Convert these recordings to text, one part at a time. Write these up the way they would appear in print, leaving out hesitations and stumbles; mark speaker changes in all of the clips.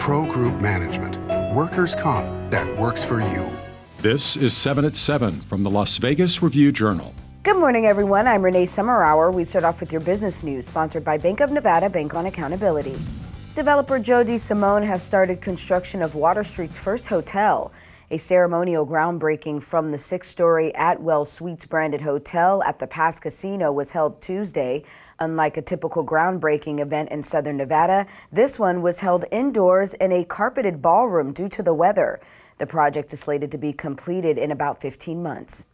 Speaker 1: Pro Group Management. Workers' comp that works for you.
Speaker 2: This is 7 at 7 from the Las Vegas Review-Journal.
Speaker 3: Good morning, everyone. I'm Renee Summerhour. We start off with your business news, sponsored by Bank of Nevada, Bank on Accountability. Developer Joe DeSimone has started construction of Water Street's first hotel. A ceremonial groundbreaking from the 6-story Atwell Suites branded hotel at the Pass Casino was held Tuesday. Unlike a typical groundbreaking event in southern Nevada, this one was held indoors in a carpeted ballroom due to the weather. The project is slated to be completed in about 15 months.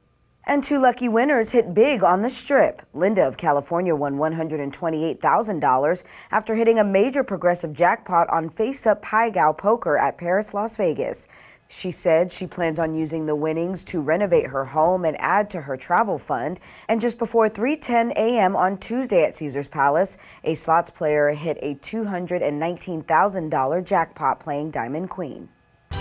Speaker 3: And 2 lucky winners hit big on the Strip. Linda of California won $128,000 after hitting a major progressive jackpot on face-up Pai-Gow poker at Paris, Las Vegas. She said she plans on using the winnings to renovate her home and add to her travel fund. And just before 3:10 a.m. on Tuesday at Caesars Palace, a slots player hit a $219,000 jackpot playing Diamond Queen.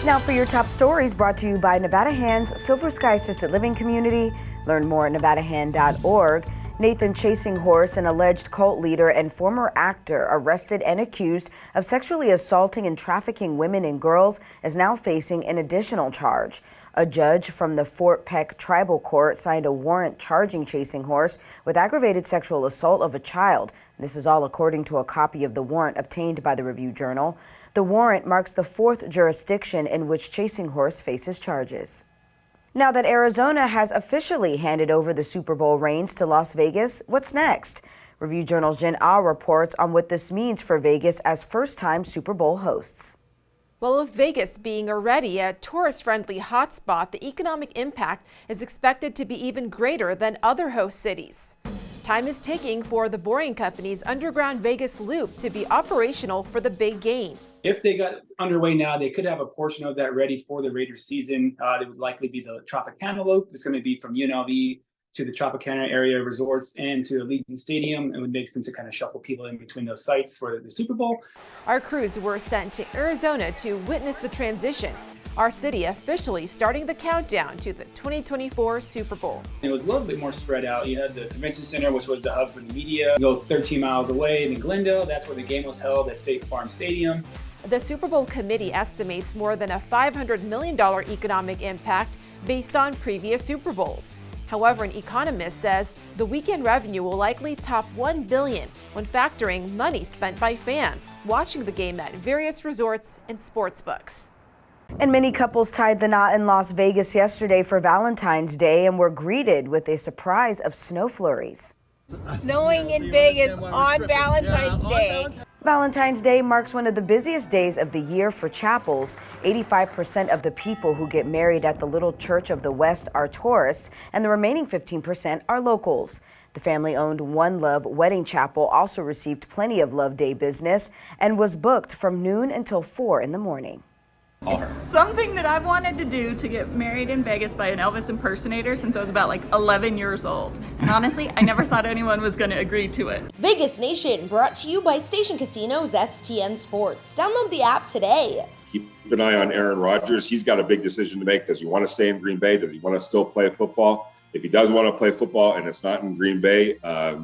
Speaker 3: Now for your top stories, brought to you by Nevada Hand's Silver Sky Assisted Living Community. Learn more at nevadahand.org. Nathan Chasinghorse, an alleged cult leader and former actor arrested and accused of sexually assaulting and trafficking women and girls, is now facing an additional charge. A judge from the Fort Peck Tribal Court signed a warrant charging Chasinghorse with aggravated sexual assault of a child. This is all according to a copy of the warrant obtained by the Review-Journal. The warrant marks the 4th jurisdiction in which Chasinghorse faces charges. Now that Arizona has officially handed over the Super Bowl reins to Las Vegas, what's next? Review-Journal's Jen Ah reports on what this means for Vegas as first-time Super Bowl hosts.
Speaker 4: Well, with Vegas being already a tourist-friendly hotspot, the economic impact is expected to be even greater than other host cities. Time is ticking for the Boring Company's underground Vegas loop to be operational for the big game.
Speaker 5: If they got underway now, they could have a portion of that ready for the Raiders season. It would likely be the Tropicana loop. It's going to be from UNLV to the Tropicana area resorts and to Allegiant Stadium. It would make sense to kind of shuffle people in between those sites for the Super Bowl.
Speaker 4: Our crews were sent to Arizona to witness the transition. Our city officially starting the countdown to the 2024 Super Bowl.
Speaker 5: It was a little bit more spread out. You had the convention center, which was the hub for the media. You go 13 miles away in Glendale. That's where the game was held at State Farm Stadium.
Speaker 4: The Super Bowl committee estimates more than a $500 million economic impact based on previous Super Bowls. However, an economist says the weekend revenue will likely top $1 billion when factoring money spent by fans watching the game at various resorts and sportsbooks.
Speaker 3: And many couples tied the knot in Las Vegas yesterday for Valentine's Day and were greeted with a surprise of snow flurries.
Speaker 6: Snowing in Vegas on Valentine's Day.
Speaker 3: Valentine's Day marks one of the busiest days of the year for chapels. 85% of the people who get married at the Little Church of the West are tourists, and the remaining 15% are locals. The family-owned One Love Wedding Chapel also received plenty of Love Day business and was booked from noon until 4 in the morning.
Speaker 7: It's something that I've wanted to do, to get married in Vegas by an Elvis impersonator since I was about 11 years old. And honestly, I never thought anyone was going to agree to it.
Speaker 8: Vegas Nation brought to you by Station Casinos STN Sports. Download the app today.
Speaker 9: Keep an eye on Aaron Rodgers. He's got a big decision to make. Does he want to stay in Green Bay? Does he want to still play football? If he does want to play football and it's not in Green Bay, are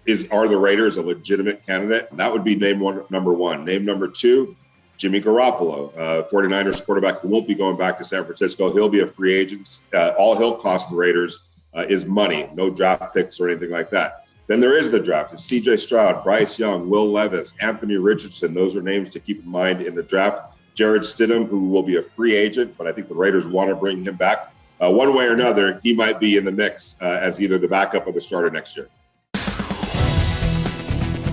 Speaker 9: the Raiders a legitimate candidate? That would be number one. Name number two, Jimmy Garoppolo, 49ers quarterback who won't be going back to San Francisco. He'll be a free agent. All he'll cost the Raiders is money, no draft picks or anything like that. Then there is the draft. It's C.J. Stroud, Bryce Young, Will Levis, Anthony Richardson. Those are names to keep in mind in the draft. Jared Stidham, who will be a free agent, but I think the Raiders want to bring him back. One way or another, he might be in the mix as either the backup or the starter next year.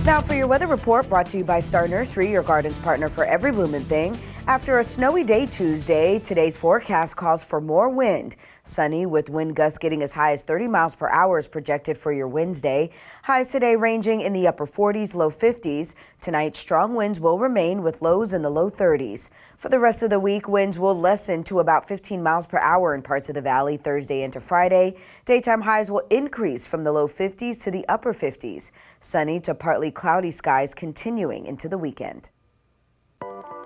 Speaker 3: Now for your weather report, brought to you by Star Nursery, your garden's partner for every bloomin' thing. After a snowy day Tuesday, today's forecast calls for more wind. Sunny with wind gusts getting as high as 30 miles per hour is projected for your Wednesday. Highs today ranging in the upper 40s, low 50s. Tonight, strong winds will remain with lows in the low 30s. For the rest of the week, winds will lessen to about 15 miles per hour in parts of the valley Thursday into Friday. Daytime highs will increase from the low 50s to the upper 50s. Sunny to partly cloudy skies continuing into the weekend.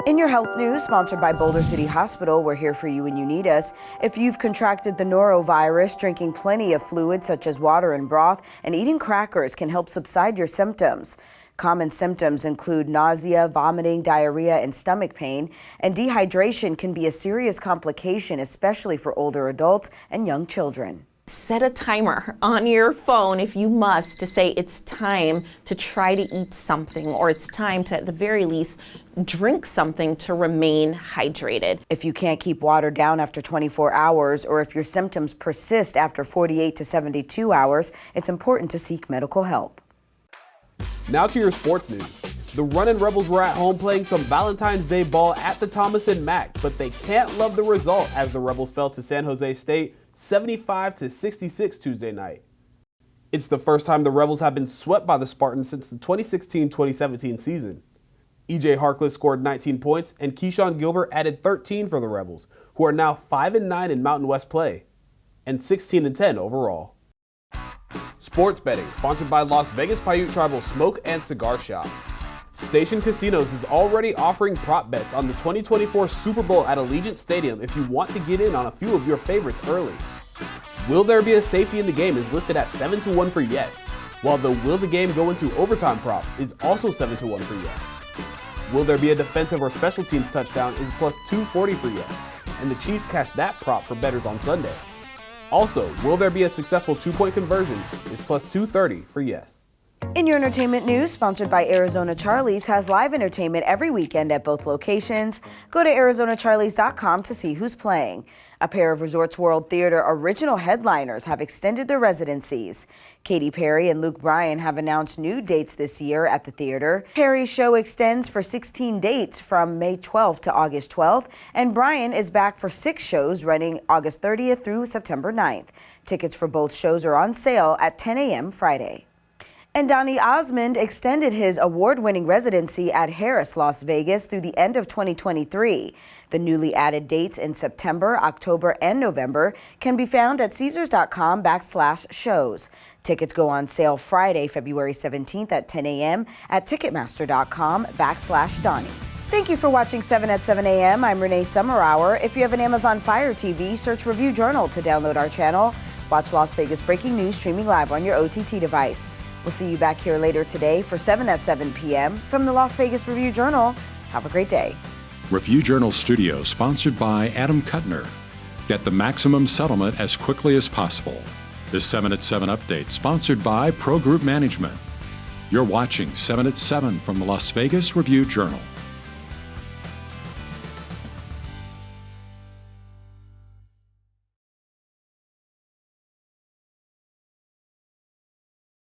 Speaker 3: In your health news, sponsored by Boulder City Hospital, we're here for you when you need us. If you've contracted the norovirus, drinking plenty of fluids such as water and broth and eating crackers can help subside your symptoms. Common symptoms include nausea, vomiting, diarrhea, and stomach pain, and dehydration can be a serious complication, especially for older adults and young children.
Speaker 10: Set a timer on your phone if you must to say it's time to try to eat something, or it's time to, at the very least, drink something to remain hydrated.
Speaker 3: If you can't keep water down after 24 hours, or if your symptoms persist after 48 to 72 hours, it's important to seek medical help.
Speaker 11: Now to your sports news. The Runnin' Rebels were at home playing some Valentine's Day ball at the Thomas & Mack, but they can't love the result as the Rebels fell to San Jose State 75-66 Tuesday night. It's the first time the Rebels have been swept by the Spartans since the 2016-2017 season. E.J. Harkless scored 19 points, and Keyshawn Gilbert added 13 for the Rebels, who are now 5-9 in Mountain West play, and 16-10 overall. Sports betting, sponsored by Las Vegas Paiute Tribal Smoke and Cigar Shop. Station Casinos is already offering prop bets on the 2024 Super Bowl at Allegiant Stadium if you want to get in on a few of your favorites early. Will there be a safety in the game is listed at 7-1 for yes, while the will the game go into overtime prop is also 7-1 for yes. Will there be a defensive or special teams touchdown is plus 240 for yes, and the Chiefs cash that prop for bettors on Sunday. Also, will there be a successful 2-point conversion is plus 230 for yes.
Speaker 3: In your entertainment news, sponsored by Arizona Charlie's, has live entertainment every weekend at both locations. Go to ArizonaCharlies.com to see who's playing. A pair of Resorts World Theater original headliners have extended their residencies. Katy Perry and Luke Bryan have announced new dates this year at the theater. Perry's show extends for 16 dates from May 12th to August 12th, and Bryan is back for 6 shows running August 30th through September 9th. Tickets for both shows are on sale at 10 a.m. Friday. And Donny Osmond extended his award-winning residency at Harrah's Las Vegas through the end of 2023. The newly added dates in September, October, and November can be found at Caesars.com/shows. Tickets go on sale Friday, February 17th at 10 a.m. at Ticketmaster.com/Donny. Thank you for watching 7 at 7 a.m. I'm Renee Summerhour. If you have an Amazon Fire TV, search Review Journal to download our channel. Watch Las Vegas breaking news streaming live on your OTT device. We'll see you back here later today for 7 at 7 p.m. from the Las Vegas Review Journal. Have a great day.
Speaker 2: Review Journal Studio, sponsored by Adam Kuttner. Get the maximum settlement as quickly as possible. This 7 at 7 update, sponsored by Pro Group Management. You're watching 7 at 7 from the Las Vegas Review Journal.